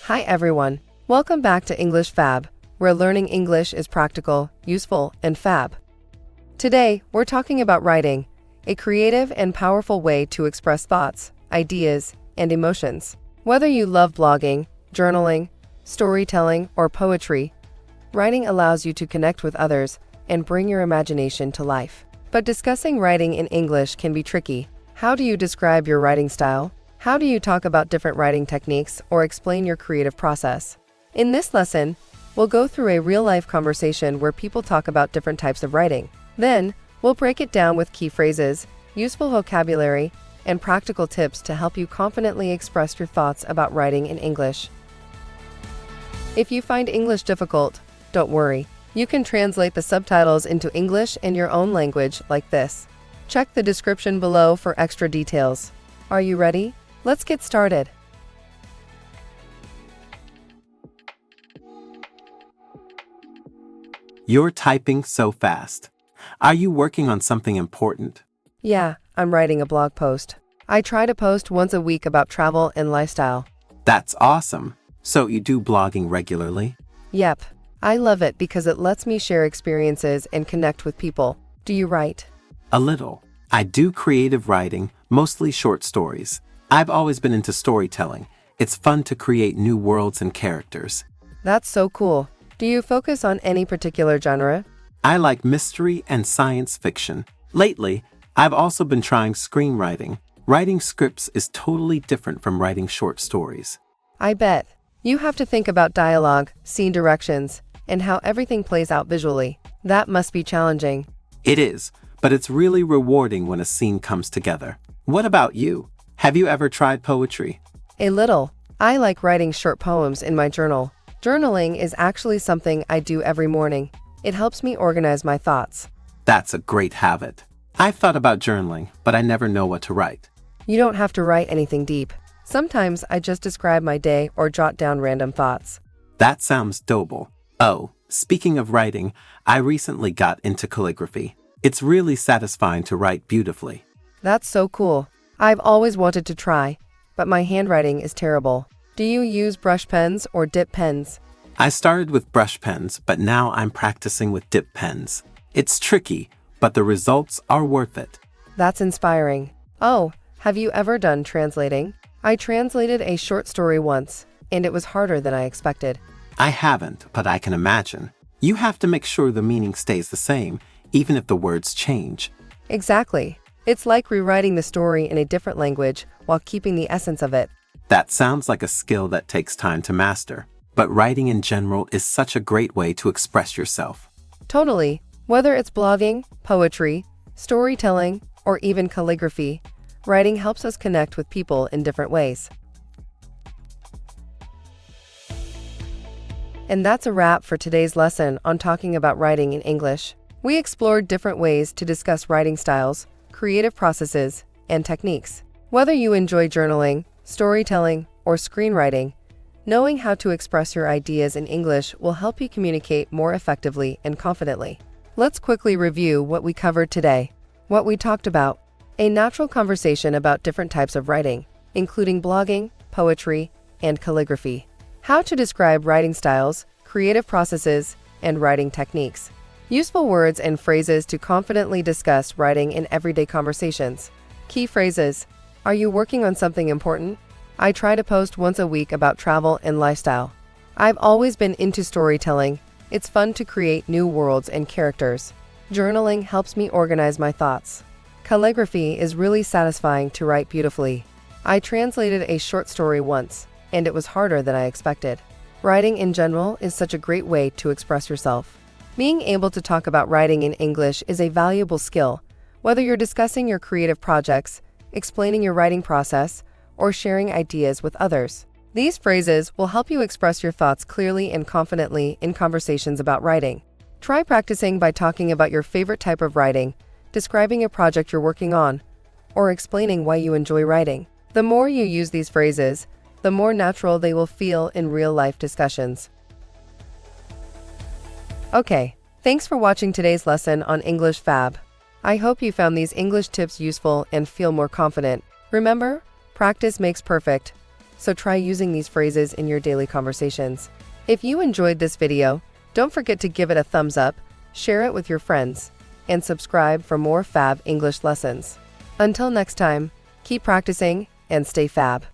Hi everyone. Welcome back to English Fab, where learning English is practical, useful, and fab. Today, we're talking about writing, a creative and powerful way to express thoughts, ideas, and emotions. Whether you love blogging, journaling, storytelling, or poetry, writing allows you to connect with others and bring your imagination to life. But discussing writing in English can be tricky. How do you describe your writing style? How do you talk about different writing techniques or explain your creative process? In this lesson, we'll go through a real-life conversation where people talk about different types of writing. Then, we'll break it down with key phrases, useful vocabulary, and practical tips to help you confidently express your thoughts about writing in English. If you find English difficult, don't worry. You can translate the subtitles into English in your own language like this. Check the description below for extra details. Are you ready? Let's get started. You're typing so fast. Are you working on something important? Yeah, I'm writing a blog post. I try to post once a week about travel and lifestyle. That's awesome. So you do blogging regularly? Yep. I love it because it lets me share experiences and connect with people. Do you write? A little. I do creative writing, mostly short stories. I've always been into storytelling. It's fun to create new worlds and characters. That's so cool. Do you focus on any particular genre? I like mystery and science fiction. Lately, I've also been trying screenwriting. Writing scripts is totally different from writing short stories. I bet. You have to think about dialogue, scene directions, and how everything plays out visually. That must be challenging. It is, but it's really rewarding when a scene comes together. What about you? Have you ever tried poetry? A little. I like writing short poems in my journal. Journaling is actually something I do every morning. It helps me organize my thoughts. That's a great habit. I've thought about journaling, but I never know what to write. You don't have to write anything deep. Sometimes I just describe my day or jot down random thoughts. That sounds doable. Oh, speaking of writing, I recently got into calligraphy. It's really satisfying to write beautifully. That's so cool. I've always wanted to try, but my handwriting is terrible. Do you use brush pens or dip pens? I started with brush pens, but now I'm practicing with dip pens. It's tricky, but the results are worth it. That's inspiring. Oh, have you ever done translating? I translated a short story once, and it was harder than I expected. I haven't, but I can imagine. You have to make sure the meaning stays the same, even if the words change. Exactly. It's like rewriting the story in a different language while keeping the essence of it. That sounds like a skill that takes time to master, but writing in general is such a great way to express yourself. Totally. Whether it's blogging, poetry, storytelling, or even calligraphy, writing helps us connect with people in different ways. And that's a wrap for today's lesson on talking about writing in English. We explored different ways to discuss writing styles, creative processes, and techniques. Whether you enjoy journaling, storytelling, or screenwriting, knowing how to express your ideas in English will help you communicate more effectively and confidently. Let's quickly review what we covered today. What we talked about: a natural conversation about different types of writing, including blogging, poetry, and calligraphy. How to describe writing styles, creative processes, and writing techniques. Useful words and phrases to confidently discuss writing in everyday conversations. Key phrases: are you working on something important? I try to post once a week about travel and lifestyle. I've always been into storytelling. It's fun to create new worlds and characters. Journaling helps me organize my thoughts. Calligraphy is really satisfying to write beautifully. I translated a short story once, and it was harder than I expected. Writing in general is such a great way to express yourself. Being able to talk about writing in English is a valuable skill, whether you're discussing your creative projects, explaining your writing process, or sharing ideas with others. These phrases will help you express your thoughts clearly and confidently in conversations about writing. Try practicing by talking about your favorite type of writing, describing a project you're working on, or explaining why you enjoy writing. The more you use these phrases, the more natural they will feel in real-life discussions. Okay, thanks for watching today's lesson on English Fab. I hope you found these English tips useful and feel more confident. Remember, practice makes perfect. so try using these phrases in your daily conversations. If you enjoyed this video, don't forget to give it a thumbs up, share it with your friends, and subscribe for more fab English lessons. Until next time, keep practicing and stay fab.